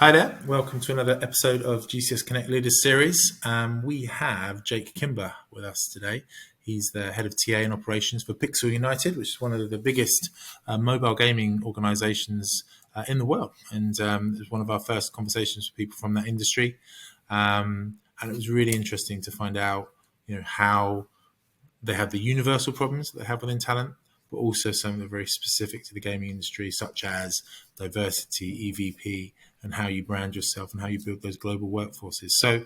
Hi there, welcome to another episode of GCS Connect Leaders Series. We have Jake Kimber with us today. He's the head of TA and operations for Pixel United, which is one of the biggest mobile gaming organizations in the world. And it was one of our first conversations with people from that industry. And it was really interesting to find out, how they have the universal problems that they have within talent, but also some that are very specific to the gaming industry, such as diversity, EVP, and how you brand yourself and how you build those global workforces. So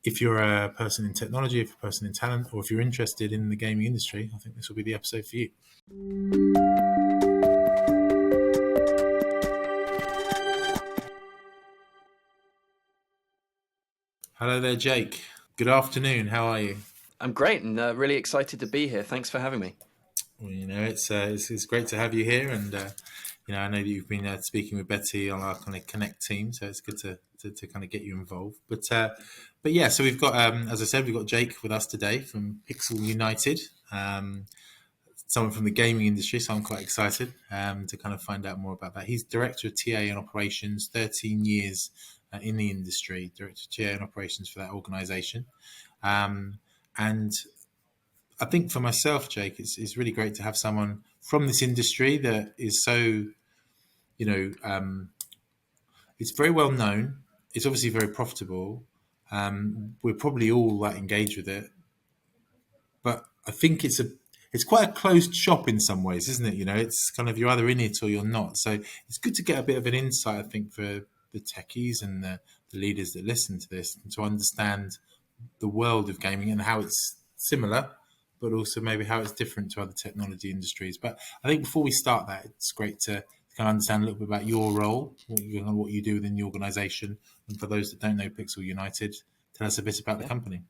if you're a person in technology, if you're a person in talent, or if you're interested in the gaming industry, I think this will be the episode for you. Hello there, Jake. Good afternoon. How are you? I'm great and really excited to be here. Thanks for having me. Well, it's great to have you here, and I know that you've been speaking with Betty on our kind of Connect team, so it's good to kind of get you involved. But yeah, so we've got, as I said, we've got Jake with us today from Pixel United, someone from the gaming industry. So I'm quite excited to kind of find out more about that. He's director of TA and operations, 13 years in the industry, director of TA and operations for that organisation, and I think for myself, Jake, it's really great to have someone from this industry that is so, it's very well known. It's obviously very profitable. We're probably all engaged with it, but I think it's quite a closed shop in some ways, isn't it? It's kind of you're either in it or you're not. So it's good to get a bit of an insight, I think, for the techies and the leaders that listen to this, and to understand the world of gaming and how it's similar, but also maybe how it's different to other technology industries. But I think before we start that, it's great to kind of understand a little bit about your role, what you do within the organisation. And for those that don't know Pixel United, tell us a bit about the company.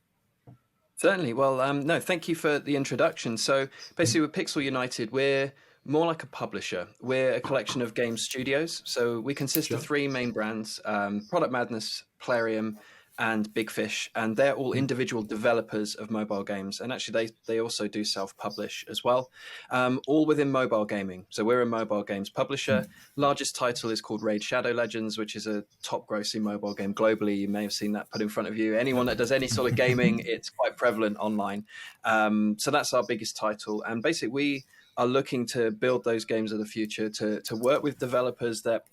Certainly. Well, no, thank you for the introduction. So basically with Pixel United, we're more like a publisher. We're a collection of game studios. So we consist of three main brands, Product Madness, Plarium, and Big Fish, and they're all individual developers of mobile games. And actually, they also do self-publish as well, all within mobile gaming. So we're a mobile games publisher. Largest title is called Raid Shadow Legends, which is a top-grossing mobile game globally. You may have seen that put in front of you. Anyone that does any sort of gaming, it's quite prevalent online. So that's our biggest title. And basically, we are looking to build those games of the future, to work with developers that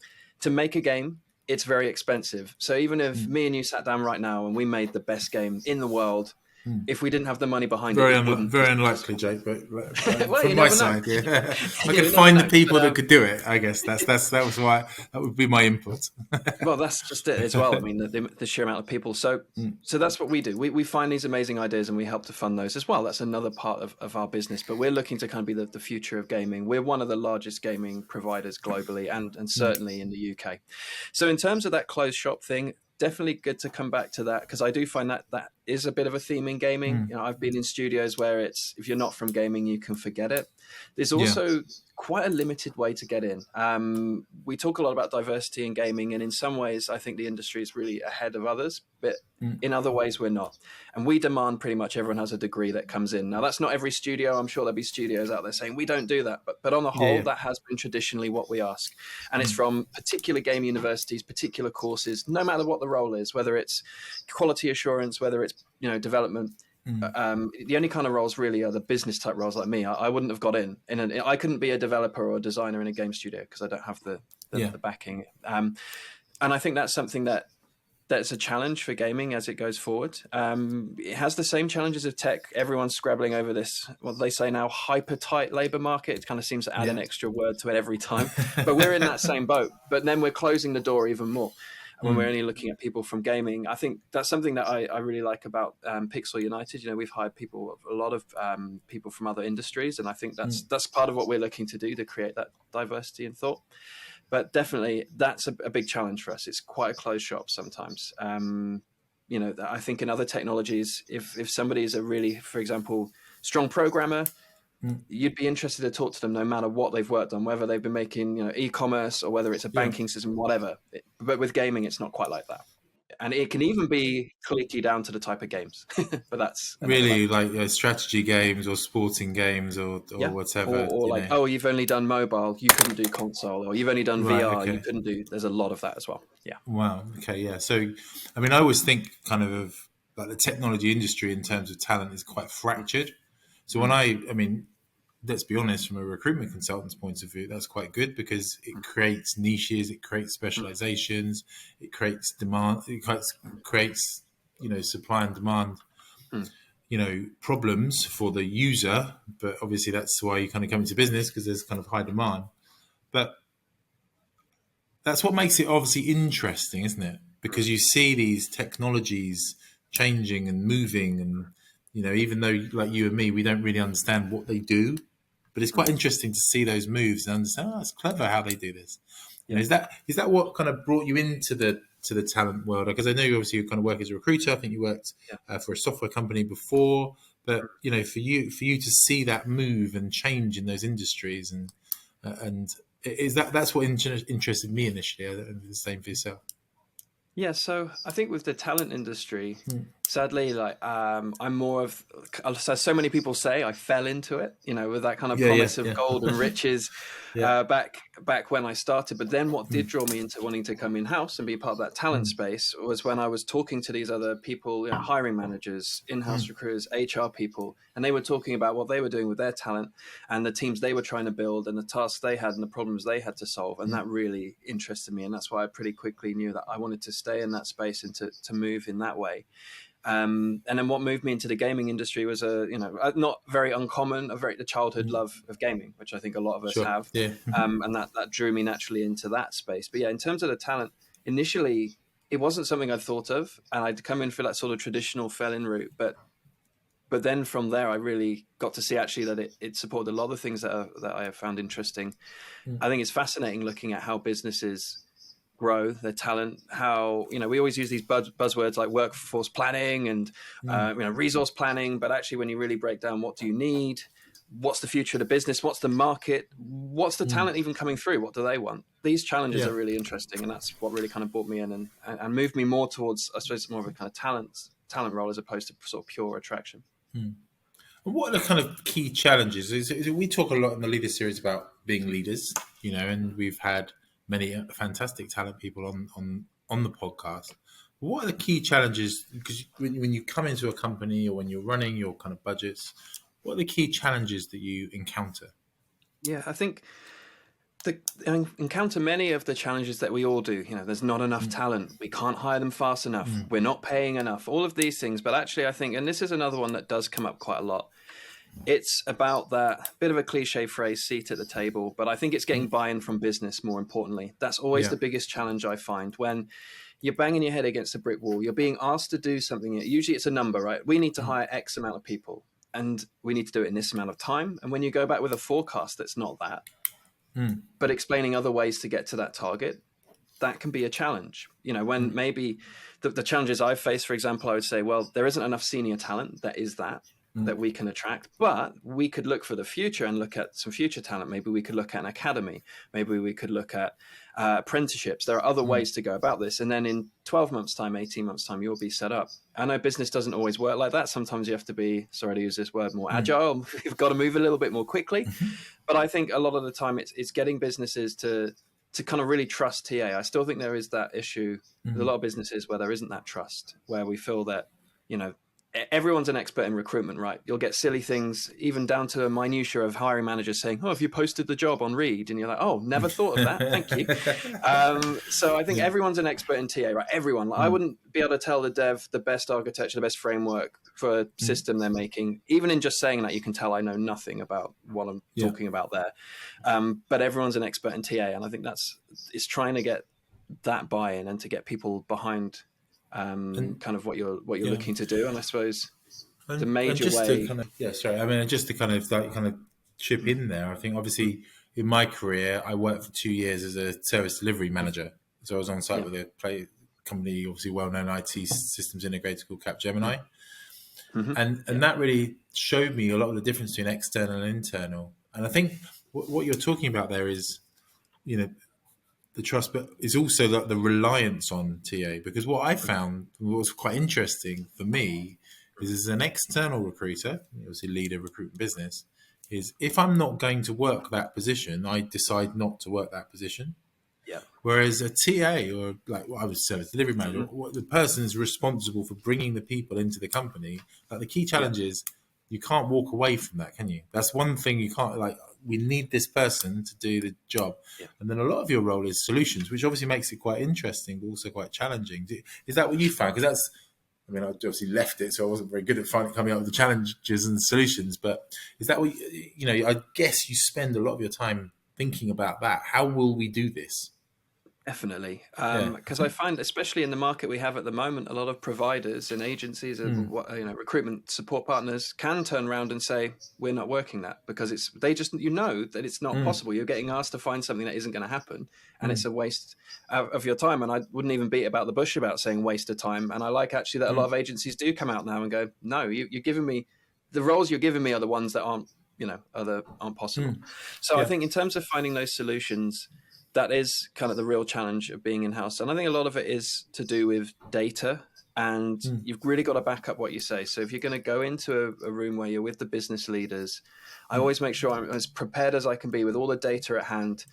to make a game. It's very expensive. So even if me and you sat down right now and we made the best game in the world, if we didn't have the money behind very it, very unlikely, Jake. But well, from my side, yeah, I could find the people that could do it. I guess that would be my input. Well, that's just it as well. I mean, the sheer amount of people. So that's what we do. We find these amazing ideas and we help to fund those as well. That's another part of our business. But we're looking to kind of be the future of gaming. We're one of the largest gaming providers globally and certainly in the UK. So in terms of that closed shop thing, definitely good to come back to that, because I do find that is a bit of a theme in gaming. I've been in studios where it's, if you're not from gaming, you can forget it. There's also quite a limited way to get in. We talk a lot about diversity in gaming, and in some ways I think the industry is really ahead of others, but in other ways we're not. And we demand pretty much everyone has a degree that comes in. Now, that's not every studio. I'm sure there'll be studios out there saying we don't do that, but on the whole, that has been traditionally what we ask. And it's from particular game universities, particular courses, no matter what the role is, whether it's quality assurance, whether it's development. The only kind of roles really are the business type roles like me. I wouldn't have got in. I couldn't be a developer or a designer in a game studio because I don't have the backing. And I think that's something that's a challenge for gaming as it goes forward. It has the same challenges of tech. Everyone's scrabbling over this, what they say now, hyper tight labor market. It kind of seems to add an extra word to it every time. But we're in that same boat. But then we're closing the door even more when we're only looking at people from gaming. I think that's something that I really like about Pixel United. We've hired a lot of people from other industries, and I think that's part of what we're looking to do, to create that diversity in thought. But definitely that's a big challenge for us. It's quite a closed shop sometimes. I think in other technologies, if somebody is a really, for example, strong programmer, you'd be interested to talk to them no matter what they've worked on, whether they've been making e-commerce or whether it's a banking system, whatever. But with gaming, it's not quite like that. and it can even be clicky down to the type of games. But that's really like strategy games or sporting games or whatever. or like, oh, you've only done mobile, you couldn't do console, or you've only done Right, VR, okay. you couldn't do. There's a lot of that as well. Yeah. Wow. Okay. Yeah. So, I mean, I always think kind of like the technology industry in terms of talent is quite fractured. So when I mean, let's be honest, from a recruitment consultant's point of view, that's quite good because it creates niches, it creates specializations, it creates demand, it creates supply and demand, problems for the user. But obviously, that's why you kind of come into business because there's kind of high demand. But that's what makes it obviously interesting, isn't it? Because you see these technologies changing and moving, and even though like you and me, we don't really understand what they do, but it's quite interesting to see those moves and understand. Oh, it's clever how they do this. Yeah. Is that what kind of brought you into the talent world? Because I know you obviously kind of work as a recruiter. I think you worked for a software company before, but for you to see that move and change in those industries and is that's what interested me initially. And the same for yourself. Yeah, so I think with the talent industry, sadly, like I'm more of, so many people say I fell into it, with that kind of promise of gold and riches back when I started. But then what did draw me into wanting to come in-house and be part of that talent space was when I was talking to these other people, hiring managers, in-house recruiters, HR people, and they were talking about what they were doing with their talent and the teams they were trying to build and the tasks they had and the problems they had to solve. And that really interested me. And that's why I pretty quickly knew that I wanted to stay in that space and to move in that way. And then what moved me into the gaming industry was not very uncommon, the childhood love of gaming, which I think a lot of us have. Yeah. And that drew me naturally into that space. But yeah, in terms of the talent, initially it wasn't something I'd thought of, and I'd come in for that sort of traditional fell-in route. But then from there, I really got to see actually that it supported a lot of things that I have found interesting. I think it's fascinating looking at how businesses grow their talent, how we always use these buzzwords like workforce planning and resource planning, but actually when you really break down what do you need, what's the future of the business, what's the market, what's the talent even coming through, what do they want, these challenges are really interesting, and that's what really kind of brought me in and moved me more towards, I suppose, more of a kind of talent role as opposed to sort of pure attraction. What are the kind of key challenges? We talk a lot in the Leader Series about being leaders, and we've had many fantastic talent people on the podcast. What are the key challenges? Because when you come into a company or when you're running your kind of budgets, what are the key challenges that you encounter? Yeah, I think I encounter many of the challenges that we all do. There's not enough talent. We can't hire them fast enough. We're not paying enough. All of these things. But actually, I think, and this is another one that does come up quite a lot, it's about that bit of a cliche phrase, seat at the table. But I think it's getting buy-in from business more importantly. That's always the biggest challenge I find when you're banging your head against a brick wall. You're being asked to do something. Usually it's a number, right? We need to hire X amount of people and we need to do it in this amount of time. And when you go back with a forecast that's not that, but explaining other ways to get to that target, that can be a challenge. When maybe the challenges I've faced, for example, I would say, well, there isn't enough senior talent that we can attract, but we could look for the future and look at some future talent. Maybe we could look at an academy. Maybe we could look at apprenticeships. There are other ways to go about this. And then in 12 months time, 18 months time, you'll be set up. I know business doesn't always work like that. Sometimes you have to be, sorry to use this word, more agile. You've got to move a little bit more quickly. But I think a lot of the time it's getting businesses to kind of really trust TA. I still think there is that issue with a lot of businesses where there isn't that trust, where we feel that, everyone's an expert in recruitment, right? You'll get silly things, even down to a minutiae of hiring managers saying, "Oh, have you posted the job on Reed?" And you're like, "Oh, never thought of that. Thank you." So I think everyone's an expert in TA, right? Everyone. Like, I wouldn't be able to tell the dev the best architecture, the best framework for a system they're making. Even in just saying that, you can tell I know nothing about what I'm talking about there. But everyone's an expert in TA, and I think it's trying to get that buy-in and to get people behind kind of what you're looking to do. And I suppose the major way just to kind of chip in there, I think obviously in my career I worked for 2 years as a service delivery manager, so I was on site with a company, obviously well-known IT systems integrator called Capgemini, and that really showed me a lot of the difference between external and internal. And I think what you're talking about there is the the trust, but it's also the reliance on TA. Because what I found, what was quite interesting for me, is as an external recruiter, obviously lead a recruitment business, is if I'm not going to work that position, I decide not to work that position. Yeah. Whereas a TA, or like what I was service delivery manager, what the person is responsible for bringing the people into the company. Like the key challenge is you can't walk away from that, can you? That's one thing you can't, like, we need this person to do the job. Yeah. And then a lot of your role is solutions, which obviously makes it quite interesting, but also quite challenging. Is that what you found? Because that's, I mean, I obviously left it, so I wasn't very good at coming up with the challenges and solutions. But is that what you know? I guess you spend a lot of your time thinking about that. How will we do this? Definitely. Because I find, especially in the market we have at the moment, a lot of providers and agencies and recruitment support partners can turn around and say, we're not working that, because they just, that it's not possible. You're getting asked to find something that isn't going to happen, and it's a waste of your time. And I wouldn't even beat about the bush about saying waste of time. And I like actually that a lot of agencies do come out now and go, no, you're giving me, the roles you're giving me are the ones that aren't possible. So I think in terms of finding those solutions, that is kind of the real challenge of being in-house. And I think a lot of it is to do with data, and you've really got to back up what you say. So if you're going to go into a room where you're with the business leaders, I always make sure I'm as prepared as I can be with all the data at hand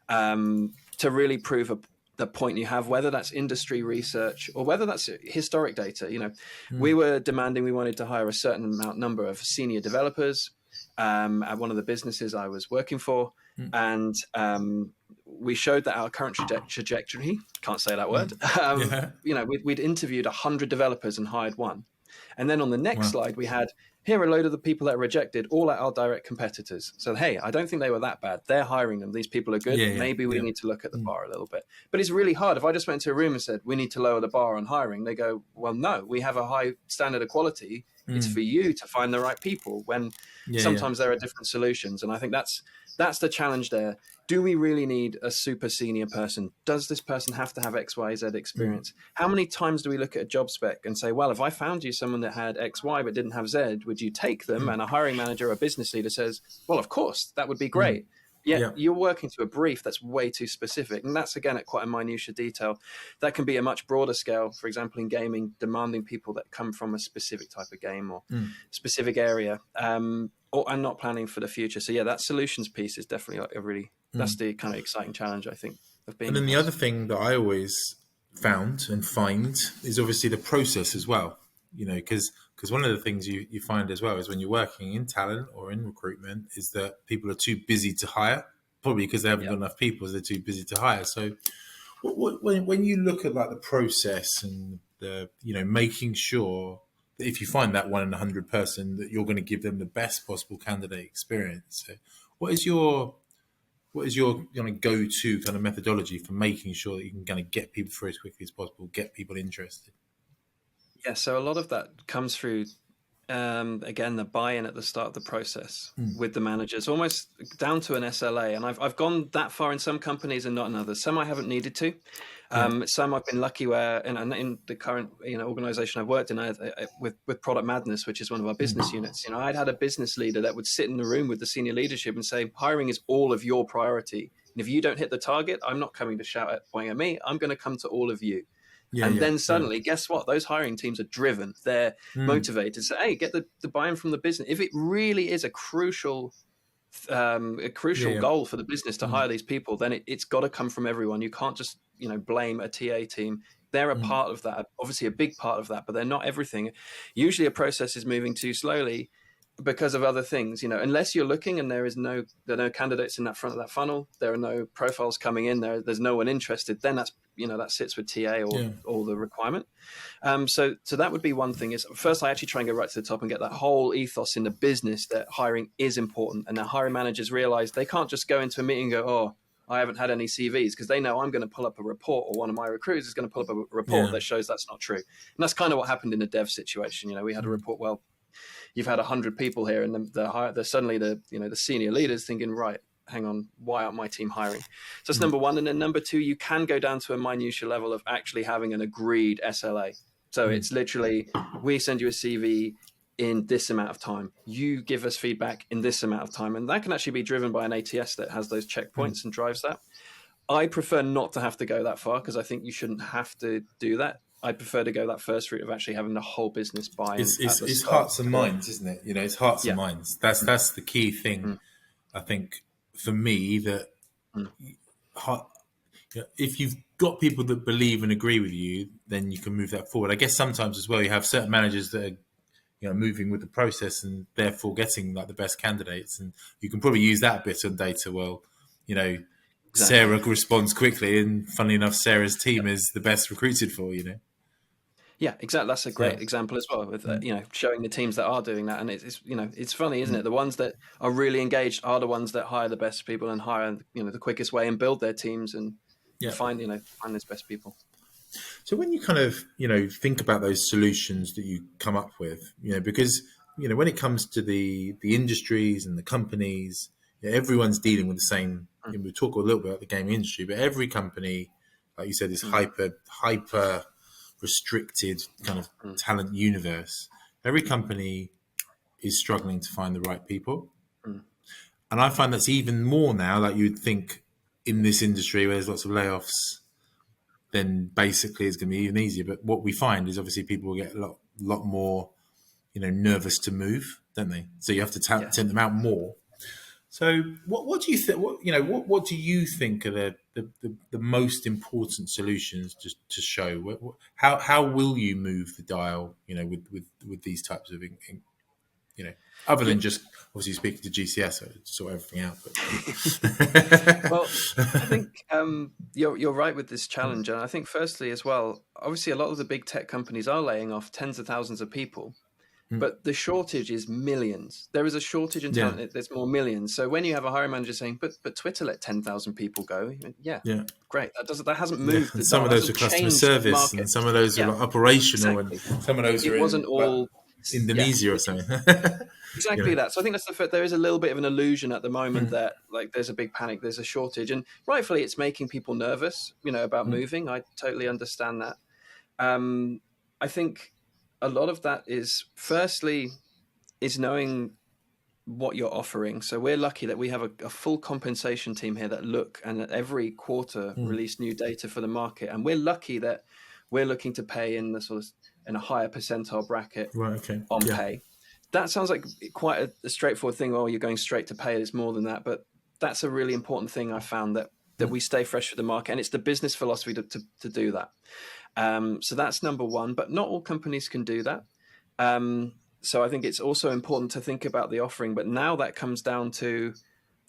to really prove the point you have, whether that's industry research or whether that's historic data. We were demanding, we wanted to hire a certain number of senior developers at one of the businesses I was working for. And we showed that our current trajectory, can't say that word, we'd interviewed 100 developers and hired one. And then on the next slide, we had, here are a load of the people that are rejected, all at our direct competitors. So, hey, I don't think they were that bad. They're hiring them. These people are good. Maybe we need to look at the bar a little bit. But it's really hard. If I just went into a room and said, we need to lower the bar on hiring, they go, well, no, we have a high standard of quality. It's for you to find the right people, when sometimes there are different solutions. And I think that's the challenge there. Do we really need a super senior person? Does this person have to have X, Y, Z experience? How many times do we look at a job spec and say, well, if I found you someone that had X, Y, but didn't have Z, would you take them? And a hiring manager or a business leader says, well, of course, that would be great. You're working to a brief that's way too specific. And that's, again, at quite a minutiae detail. That can be a much broader scale. For example, in gaming, demanding people that come from a specific type of game or specific area, and not planning for the future. So, that solutions piece is definitely that's the kind of exciting challenge, I think, of being. And then the other thing that I always found and find is obviously the process as well. Because one of the things you find as well is when you're working in talent or in recruitment is that people are too busy to hire, probably because they haven't got enough people, so they're too busy to hire. So when you look at like the process and the making sure that if you find that 1 in 100 person, that you're going to give them the best possible candidate experience. So what is your go-to kind of methodology for making sure that you can kind of get people through as quickly as possible, get people interested? Yeah, so a lot of that comes through, again, the buy-in at the start of the process with the managers, almost down to an SLA. And I've gone that far in some companies and not in others. Some I haven't needed to. Some I've been lucky where, and in the current organization I've worked in, with Product Madness, which is one of our business units, I'd had a business leader that would sit in the room with the senior leadership and say, hiring is all of your priority. And if you don't hit the target, I'm not coming to point at me. I'm going to come to all of you. Then suddenly, guess what? Those hiring teams are driven. They're motivated. So, hey, get the buy-in from the business. If it really is a crucial goal for the business to hire these people, then it's got to come from everyone. You can't just blame a TA team. They're a part of that, obviously a big part of that, but they're not everything. Usually, a process is moving too slowly because of other things. Unless you're looking and there are no candidates in that front of that funnel, there are no profiles coming in, there's no one interested, then that's that sits with TA or the requirement. So that would be one thing. Is first I actually try and go right to the top and get that whole ethos in the business that hiring is important, and that hiring managers realize they can't just go into a meeting and go, oh, I haven't had any CVs, because they know I'm going to pull up a report, or one of my recruiters is going to pull up a report that shows that's not true. And that's kind of what happened in the dev situation. We had a report, well, you've had 100 people here, and they're suddenly the senior leaders thinking, right, hang on, why aren't my team hiring? So that's number one. And then number two, you can go down to a minutiae level of actually having an agreed SLA. So it's literally, we send you a CV in this amount of time. You give us feedback in this amount of time. And that can actually be driven by an ATS that has those checkpoints and drives that. I prefer not to have to go that far because I think you shouldn't have to do that. I prefer to go that first route of actually having the whole business buy-in at the It's start. hearts and minds, isn't it? It's hearts and Yeah. minds. That's the key thing, Mm, I think, for me. That mm, heart, if you've got people that believe and agree with you, then you can move that forward. I guess sometimes as well, you have certain managers that are moving with the process and therefore getting like the best candidates, and you can probably use that bit on data. Well, exactly. Sarah responds quickly, and funnily enough, Sarah's team is the best recruited for. Yeah, exactly. That's a Yeah. great example as well with Mm. showing the teams that are doing that, and it's funny, isn't it? The ones that are really engaged are the ones that hire the best people and hire the quickest way and build their teams and Yeah. find those best people. So when you kind of think about those solutions that you come up with, because when it comes to the industries and the companies, everyone's dealing with the same. Mm, We talk a little bit about the gaming industry, but every company, like you said, is mm, hyper restricted kind of mm, talent universe. Every company is struggling to find the right people, mm. and I find that's even more now. Like you'd think in this industry where there's lots of layoffs, then basically it's going to be even easier. But what we find is obviously people will get a lot more, nervous to move, don't they? So you have to Yeah. tempt them out more. So what do you think? What do you think are the most important solutions to show? How will you move the dial? With these types of other Yeah. than just obviously speaking to GCS to sort everything out. Well, I But think you're right with this challenge, and I think firstly as well, obviously a lot of the big tech companies are laying off tens of thousands of people, but the shortage is millions. There is a shortage in yeah, talent. There's more millions. So when you have a hiring manager saying, "But Twitter let 10,000 people go," yeah, yeah. great. That hasn't Yeah, moved the and some dial. of That those are hasn't customer changed the service, market. and some of those are Yeah, like operational, and exactly. some of those It are wasn't in like all. Yeah, Indonesia or something. exactly that. So I think that's there is a little bit of an illusion at the moment Mm, that like there's a big panic, there's a shortage, and rightfully it's making people nervous, about mm, moving. I totally understand that. Um, I think a lot of that is firstly is knowing what you're offering. So we're lucky that we have a full compensation team here that look and that every quarter mm. release new data for the market, and we're lucky that we're looking to pay in the sort of in a higher percentile bracket Right. Okay. on Yeah. pay. That sounds like quite a straightforward thing. Oh, you're going straight to pay. It's more than that, but that's a really important thing I found that Mm, we stay fresh with the market, and it's the business philosophy to do that. So that's number one, but not all companies can do that. So I think it's also important to think about the offering, but now that comes down to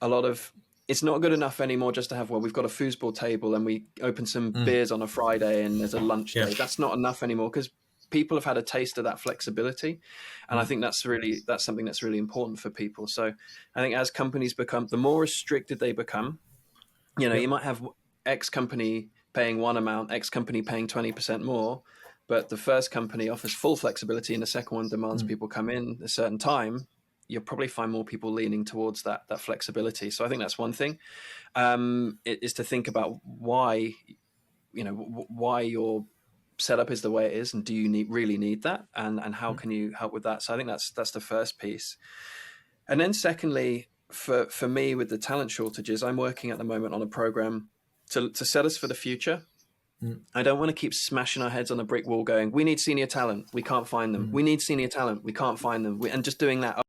a lot of it's not good enough anymore just to have, well, we've got a foosball table and we open some mm. beers on a Friday and there's a lunch Yeah. day. That's not enough anymore because people have had a taste of that flexibility. And I Mm, think that's something that's really important for people. So I think as companies become, the more restricted they become, yep. you might have X company paying one amount, X company paying 20% more, but the first company offers full flexibility and the second one demands Mm, people come in a certain time. You'll probably find more people leaning towards that flexibility. So I think that's one thing. Is to think about why why your setup is the way it is, and do you really need that, and how mm, can you help with that? So I think that's the first piece. And then secondly, for me with the talent shortages, I'm working at the moment on a program to set us for the future. mm, I don't want to keep smashing our heads on a brick wall going, we need senior talent, we can't find them. mm. We need senior talent, we can't find them. And just doing that